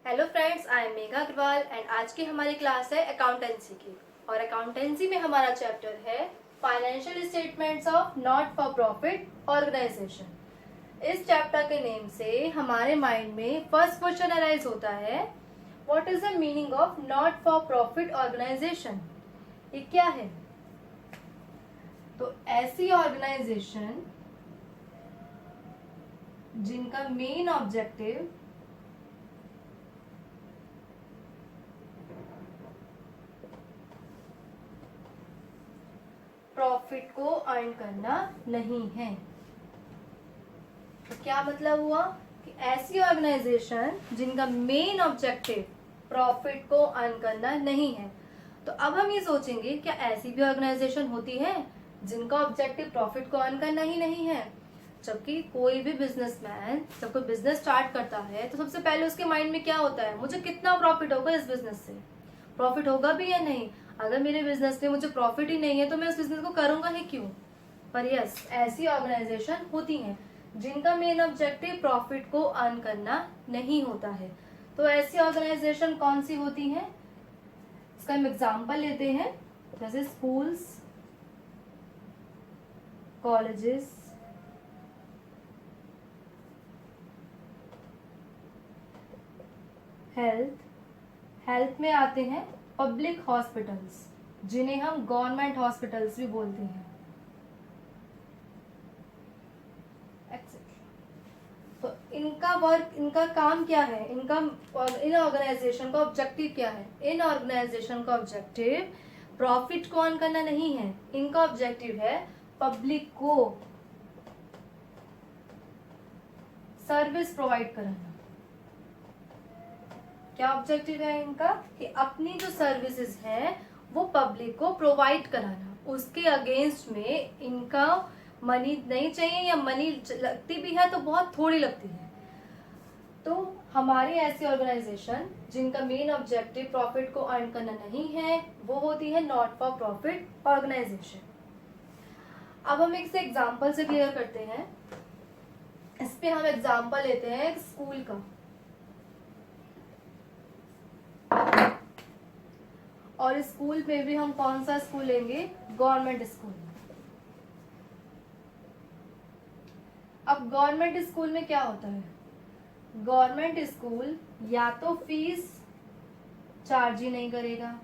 Hello friends, I am Megha Agarwal and आज की हमारी क्लास है अकाउंटेंसी की। और अकाउंटेंसी में हमारा चैप्टर है financial statements of not for profit organisation. इस चैप्टर के नेम से हमारे माइंड में फर्स्ट क्वेश्चन अराइज होता है, what is the meaning of not for profit organisation. ये क्या है? तो ऐसी ऑर्गेनाइजेशन जिनका मेन ऑब्जेक्टिव प्रॉफिट को अर्न करना नहीं है। तो क्या मतलब हुआ कि ऐसी ऑर्गेनाइजेशन जिनका मेन ऑब्जेक्टिव प्रॉफिट को अर्न करना नहीं है। तो अब हम ये सोचेंगे, क्या ऐसी भी ऑर्गेनाइजेशन होती है जिनका ऑब्जेक्टिव प्रॉफिट को अर्न करना ही नहीं है? जबकि कोई भी बिजनेसमैन जब कोई बिजनेस स्टार्ट करता है तो सबसे पहले उसके माइंड में क्या होता है, मुझे कितना प्रॉफिट होगा इस बिजनेस से, प्रॉफिट होगा भी या नहीं। अगर मेरे बिजनेस में मुझे प्रॉफिट ही नहीं है तो मैं उस बिजनेस को करूंगा ही क्यों। पर यस, ऐसी ऑर्गेनाइजेशन होती हैं जिनका मेन ऑब्जेक्टिव प्रॉफिट को अर्न करना नहीं होता है। तो ऐसी ऑर्गेनाइजेशन कौन सी होती है, इसका हम एग्जांपल लेते हैं, जैसे स्कूल्स, कॉलेजेस, हेल्थ में आते हैं पब्लिक हॉस्पिटल्स, जिन्हें हम गवर्नमेंट हॉस्पिटल्स भी बोलते हैं, एक्सेट्रा। तो इनका काम क्या है, इन ऑर्गेनाइजेशन का ऑब्जेक्टिव क्या है? इन ऑर्गेनाइजेशन का ऑब्जेक्टिव प्रॉफिट को अर्न करना नहीं है, इनका ऑब्जेक्टिव है पब्लिक को सर्विस प्रोवाइड कराना। क्या ऑब्जेक्टिव है इनका? कि अपनी जो सर्विसेज है वो पब्लिक को प्रोवाइड कराना, उसके अगेंस्ट में इनका मनी नहीं चाहिए, या मनी लगती भी है तो बहुत थोड़ी लगती है। तो हमारी ऐसी ऑर्गेनाइजेशन जिनका मेन ऑब्जेक्टिव प्रॉफिट को अर्न करना नहीं है वो होती है नॉट फॉर प्रॉफिट ऑर्गेनाइजेशन। अब हम इसे एग्जाम्पल से क्लियर करते हैं। इस पे हम एग्जाम्पल लेते हैं एक स्कूल का, और स्कूल में भी हम कौन सा स्कूल लेंगे? Government school. अब गवर्नमेंट स्कूल में क्या होता है, गवर्नमेंट स्कूल या तो फीस चार्ज ही नहीं करेगा,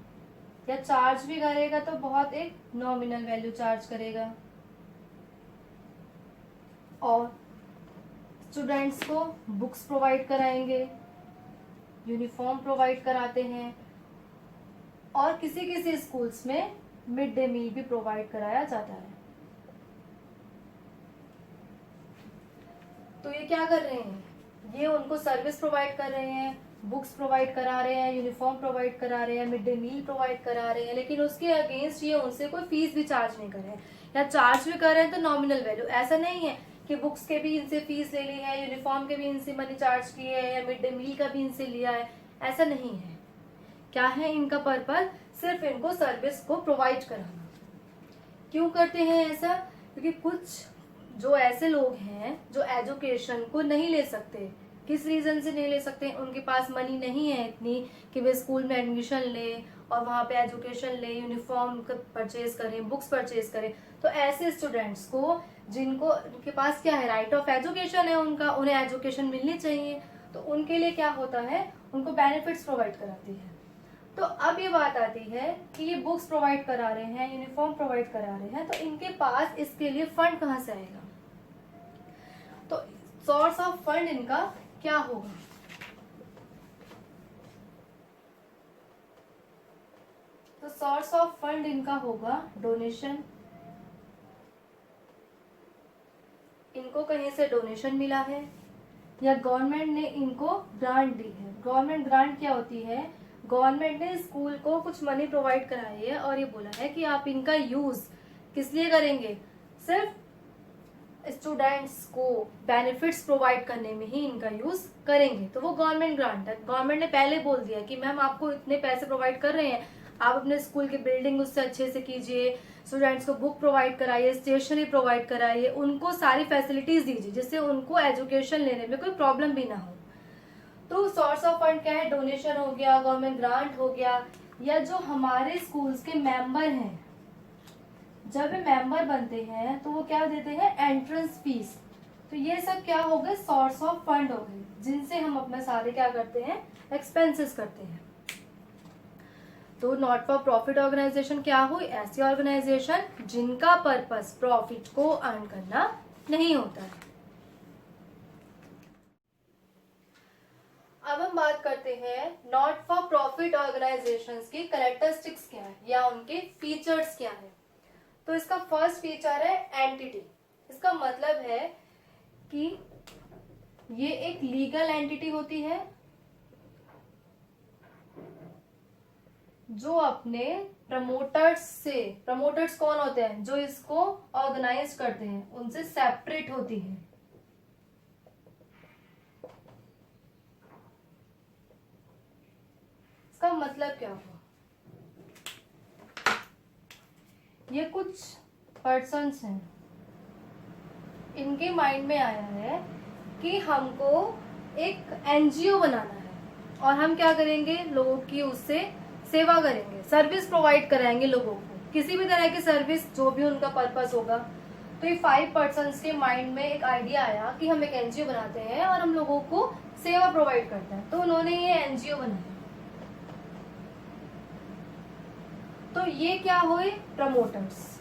या चार्ज भी करेगा तो बहुत एक नॉमिनल वैल्यू चार्ज करेगा, और स्टूडेंट्स को बुक्स प्रोवाइड कराएंगे, यूनिफॉर्म प्रोवाइड कराते हैं, और किसी किसी स्कूल्स में मिड डे मील भी प्रोवाइड कराया जाता है। तो ये क्या कर रहे हैं, ये उनको सर्विस प्रोवाइड कर रहे हैं, बुक्स प्रोवाइड करा रहे हैं, यूनिफॉर्म प्रोवाइड करा रहे हैं, मिड डे मील प्रोवाइड करा रहे हैं, लेकिन उसके अगेंस्ट ये उनसे कोई फीस भी चार्ज नहीं कर रहे हैं, या चार्ज भी कर रहे हैं तो नॉमिनल वैल्यू। ऐसा नहीं है कि बुक्स के भी इनसे फीस ले ली है, यूनिफॉर्म के भी इनसे मनी चार्ज किए है, या मिड डे मील का भी इनसे लिया है, ऐसा नहीं है। क्या है इनका पर्पस? सिर्फ इनको सर्विस को प्रोवाइड कराना। क्यों करते हैं ऐसा? क्योंकि कुछ जो ऐसे लोग हैं जो एजुकेशन को नहीं ले सकते, किस रीजन से नहीं ले सकते? उनके पास मनी नहीं है इतनी कि वे स्कूल में एडमिशन ले और वहाँ पे एजुकेशन ले, यूनिफॉर्म परचेज करें, बुक्स परचेज करें। तो ऐसे स्टूडेंट्स को जिनको उनके पास क्या है, राइट ऑफ एजुकेशन है उनका, उन्हें एजुकेशन मिलनी चाहिए, तो उनके लिए क्या होता है, उनको बेनिफिट्स प्रोवाइड कराती है। तो अब ये बात आती है कि ये बुक्स प्रोवाइड करा रहे हैं, यूनिफॉर्म प्रोवाइड करा रहे हैं, तो इनके पास इसके लिए फंड कहाँ से आएगा? तो सोर्स ऑफ फंड इनका क्या होगा? तो सोर्स ऑफ फंड इनका होगा डोनेशन। इनको कहीं से डोनेशन मिला है, या गवर्नमेंट ने इनको ग्रांट दी है। गवर्नमेंट ग्रांट क्या होती है? गवर्नमेंट ने स्कूल को कुछ मनी प्रोवाइड कराई है और ये बोला है कि आप इनका यूज किस लिए करेंगे? सिर्फ स्टूडेंट्स को बेनिफिट्स प्रोवाइड करने में ही इनका यूज करेंगे। तो वो गवर्नमेंट ग्रांट है। गवर्नमेंट ने पहले बोल दिया कि मैम आपको इतने पैसे प्रोवाइड कर रहे हैं, आप अपने स्कूल की बिल्डिंग उससे अच्छे से कीजिए, स्टूडेंट्स को बुक प्रोवाइड कराइए, स्टेशनरी प्रोवाइड कराइए, उनको सारी फैसिलिटीज दीजिए जिससे उनको एजुकेशन लेने में कोई प्रॉब्लम भी ना हो। तो सोर्स ऑफ फंड क्या है, डोनेशन हो गया, गवर्नमेंट ग्रांट हो गया, या जो हमारे स्कूल्स के मेंबर हैं, जब मेंबर बनते हैं तो वो क्या देते हैं, एंट्रेंस फीस। तो ये सब क्या हो गए, सोर्स ऑफ फंड हो गए, जिनसे हम अपने सारे क्या करते हैं, एक्सपेंसेस करते हैं। तो नॉट फॉर प्रॉफिट ऑर्गेनाइजेशन क्या हुई, ऐसी ऑर्गेनाइजेशन जिनका पर्पस प्रॉफिट को अर्न करना नहीं होता है। अब हम बात करते हैं नॉट फॉर प्रॉफिट ऑर्गेनाइजेशंस की कैरेक्टरिस्टिक्स क्या है या उनके फीचर्स क्या है। तो इसका फर्स्ट फीचर है एंटिटी। इसका मतलब है कि ये एक लीगल एंटिटी होती है जो अपने प्रमोटर्स से, प्रमोटर्स कौन होते हैं, जो इसको ऑर्गेनाइज करते हैं, उनसे सेपरेट होती है। इसका मतलब क्या हुआ, ये कुछ पर्सन्स हैं, इनके माइंड में आया है कि हमको एक एनजीओ बनाना है और हम क्या करेंगे, लोगों की उससे सेवा करेंगे, सर्विस प्रोवाइड कराएंगे लोगों को, किसी भी तरह की सर्विस, जो भी उनका पर्पस होगा। तो ये 5 पर्सन्स के माइंड में एक आइडिया आया कि हम एक एनजीओ बनाते हैं और हम लोगों को सेवा प्रोवाइड करते हैं। तो उन्होंने ये एनजीओ बनाया। तो ये क्या हुए, प्रमोटर्स,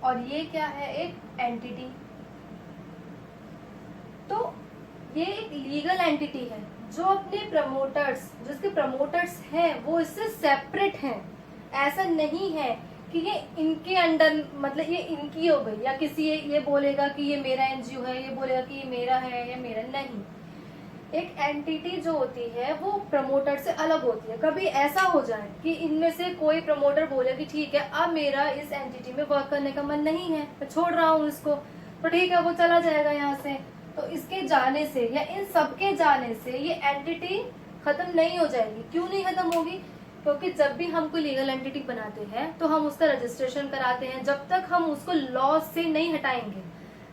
और ये क्या है, एक एंटिटी। तो ये एक लीगल एंटिटी है जो अपने प्रमोटर्स, जिसके प्रमोटर्स हैं वो इससे सेपरेट हैं। ऐसा नहीं है कि ये इनके अंडर, मतलब ये इनकी हो गई, या किसी ये बोलेगा कि ये मेरा एनजीओ है, ये बोलेगा कि ये मेरा है या मेरा नहीं। एक एंटिटी जो होती है वो प्रमोटर से अलग होती है। कभी ऐसा हो जाए कि इनमें से कोई प्रमोटर बोले कि ठीक है, अब मेरा इस एंटिटी में वर्क करने का मन नहीं है, मैं छोड़ रहा हूँ इसको, तो ठीक है, वो चला जाएगा यहाँ से। तो इसके जाने से या इन सबके जाने से ये एंटिटी खत्म नहीं हो जाएगी। क्यों नहीं खत्म होगी, क्योंकि जब भी हम कोई लीगल एंटिटी बनाते हैं तो हम उसका रजिस्ट्रेशन कराते हैं। जब तक हम उसको लॉ से नहीं हटाएंगे,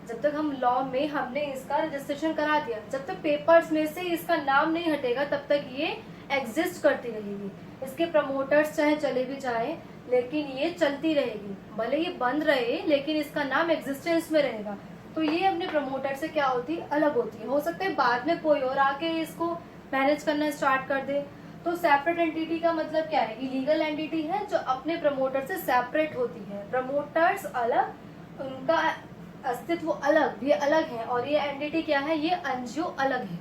जब तक हम लॉ में हमने इसका रजिस्ट्रेशन करा दिया, जब तक पेपर्स में से इसका नाम नहीं हटेगा, तब तक ये एग्जिस्ट करती रहेगी। इसके प्रमोटर्स चाहे चले भी जाए, लेकिन ये चलती रहेगी, भले ये बंद रहे लेकिन इसका नाम एग्जिस्टेंस में रहेगा। तो ये अपने प्रमोटर से क्या होती है, अलग होती है। हो सकता है बाद में कोई और आके इसको मैनेज करना स्टार्ट कर दे। तो सेपरेट एंटिटी का मतलब क्या है, लीगल एंटिटी है जो अपने प्रमोटर से सेपरेट होती है। प्रमोटर्स अलग, उनका अस्तित्व अलग, ये अलग है, और ये एंटिटी क्या है, ये एनजीओ अलग है।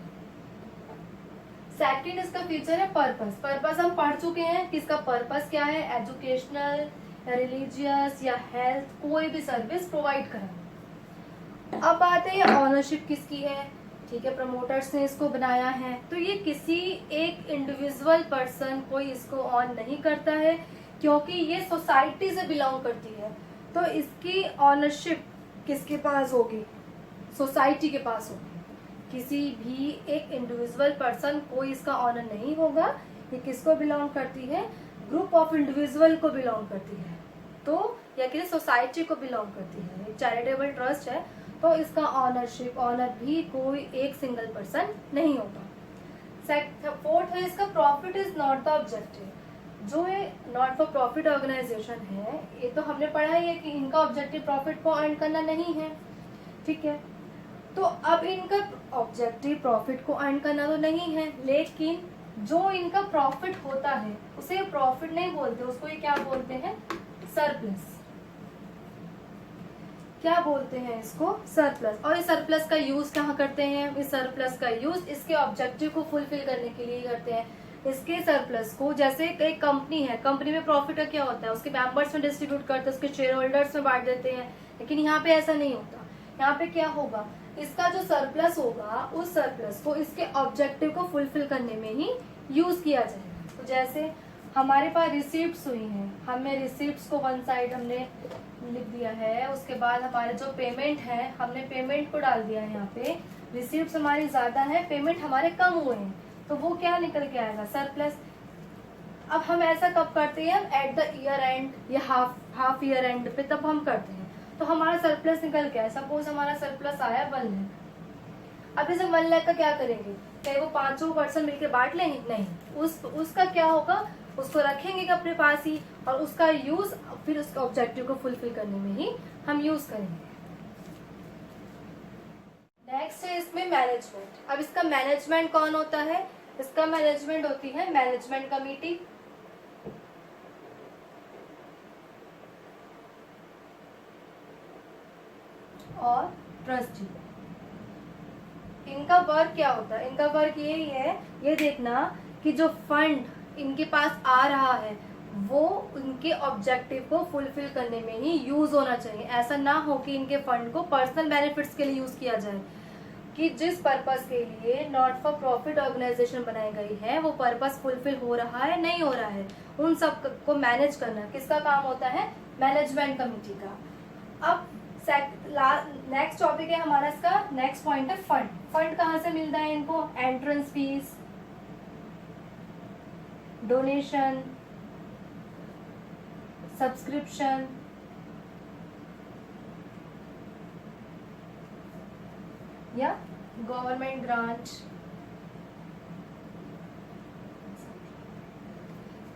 सेकंड इसका फीचर है पर्पस। पर्पस हम पढ़ चुके हैं कि इसका पर्पस क्या है, एजुकेशनल, रिलीजियस या हेल्थ, कोई भी सर्विस प्रोवाइड कराना। अब बात है ऑनरशिप किसकी है, ठीक है, प्रमोटर्स ने इसको बनाया है, तो ये किसी एक इंडिविजुअल पर्सन कोई इसको ऑन नहीं करता है, क्योंकि ये सोसाइटी से बिलोंग करती है। तो इसकी ऑनरशिप किसके पास होगी, सोसाइटी के पास होगी। किसी भी एक इंडिविजुअल पर्सन कोई इसका ऑनर नहीं होगा। ये किसको बिलोंग करती है, ग्रुप ऑफ इंडिविजुअल को बिलोंग करती है, तो या किसी सोसाइटी को बिलोंग करती है। एक चैरिटेबल ट्रस्ट है, तो इसका ऑनरशिप, ऑनर भी कोई एक सिंगल पर्सन नहीं होगा। फोर्थ है इसका profit is not the objective. जो ये नॉट फॉर प्रॉफिट ऑर्गेनाइजेशन है, ये तो हमने पढ़ा ही है कि इनका ऑब्जेक्टिव प्रॉफिट को अर्न करना नहीं है, ठीक है। तो अब इनका ऑब्जेक्टिव प्रॉफिट को अर्न करना तो नहीं है, लेकिन जो इनका प्रॉफिट होता है उसे प्रॉफिट नहीं बोलते, उसको ये क्या बोलते हैं, सरप्लस। क्या बोलते हैं इसको, सरप्लस। और इस सरप्लस का यूज कहाँ करते हैं, इस सरप्लस का यूज इसके ऑब्जेक्टिव को फुलफिल करने के लिए करते हैं। इसके सरप्लस को, जैसे एक कंपनी है, कंपनी में प्रॉफिट का क्या होता है, उसके मेंबर्स में डिस्ट्रीब्यूट करते हैं, उसके शेयर होल्डर्स में बांट देते हैं, लेकिन यहाँ पे ऐसा नहीं होता। यहाँ पे क्या होगा, इसका जो सरप्लस होगा उस सरप्लस को इसके ऑब्जेक्टिव को फुलफिल करने में ही यूज किया जाएगा। तो जैसे हमारे पास रिसीप्ट्स हुई हैं, हमें रिसीप्ट्स को वन साइड हमने लिख दिया है, उसके बाद हमारे जो पेमेंट है, हमने पेमेंट को डाल दिया है। यहाँ पे रिसीप्ट्स हमारी ज्यादा है, पेमेंट हमारे कम हुए हैं, तो वो क्या निकल के आएगा, सरप्लस। अब हम ऐसा कब करते हैं, एट द ईयर एंड या हाफ ईयर एंड पे, तब हम करते हैं, तो हमारा सरप्लस निकल के आया। सपोज हमारा सरप्लस आया 1 लाख, अब इसे 1 लाख का क्या करेंगे, चाहे वो 500 पर्सन मिलकर बांट लेंगे, नहीं, उसका क्या होगा, उसको रखेंगे अपने पास ही, और उसका यूज फिर उसके ऑब्जेक्टिव को फुलफिल करने में ही हम यूज करेंगे। नेक्स्ट है इसमें मैनेजमेंट। अब इसका मैनेजमेंट कौन होता है, इसका मैनेजमेंट होती है मैनेजमेंट कमेटी, और ट्रस्टी। इनका वर्क क्या होता है, इनका वर्क यही है, ये देखना कि जो फंड इनके पास आ रहा है वो उनके ऑब्जेक्टिव को फुलफिल करने में ही यूज होना चाहिए। ऐसा ना हो कि इनके फंड को पर्सनल बेनिफिट्स के लिए यूज किया जाए, कि जिस पर्पस के लिए नॉट फॉर प्रॉफिट ऑर्गेनाइजेशन बनाई गई है वो पर्पस फुलफिल हो रहा है नहीं हो रहा है, उन सब को मैनेज करना किसका काम होता है, मैनेजमेंट कमेटी का। अब नेक्स्ट टॉपिक है हमारा, इसका नेक्स्ट पॉइंट है फंड। फंड कहाँ से मिलता है इनको, एंट्रेंस फीस, डोनेशन, सब्सक्रिप्शन, या गवर्नमेंट ग्रांट।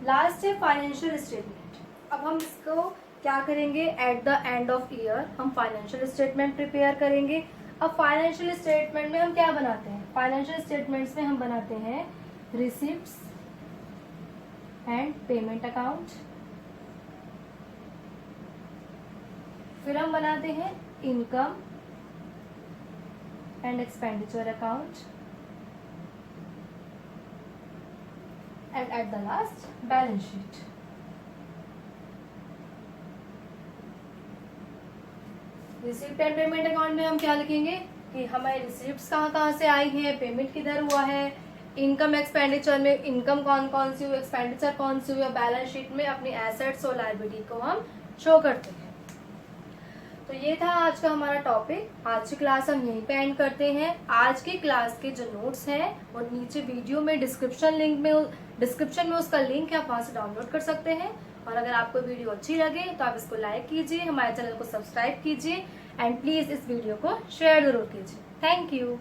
लास्ट है फाइनेंशियल स्टेटमेंट। अब हम इसको क्या करेंगे, at the end of year हम फाइनेंशियल स्टेटमेंट प्रिपेयर करेंगे। अब फाइनेंशियल स्टेटमेंट में हम क्या बनाते हैं, फाइनेंशियल स्टेटमेंट्स में हम बनाते हैं रिसिप्ट्स एंड पेमेंट अकाउंट, फिर हम बनाते हैं income and expenditure account, and at the last balance sheet. Receipt and payment account में हम क्या लिखेंगे कि हमारी रिसिप्ट्स कहाँ से आई हैं, पेमेंट किधर हुआ है, इनकम एक्सपेंडिचर में इनकम कौन कौन सी हुई, एक्सपेंडिचर कौन सी हुई, और बैलेंस शीट में अपनी एसेट्स और लायबिलिटी को हम शो करते हैं। तो ये था आज का हमारा टॉपिक। आज की क्लास हम यहीं पे एंड करते हैं। आज की क्लास के जो नोट्स हैं वो नीचे वीडियो में डिस्क्रिप्शन में उसका लिंक है, आप वहां से डाउनलोड कर सकते हैं। और अगर आपको वीडियो अच्छी लगे तो आप इसको लाइक कीजिए, हमारे चैनल को सब्सक्राइब कीजिए, एंड प्लीज इस वीडियो को शेयर जरूर कीजिए। Thank you.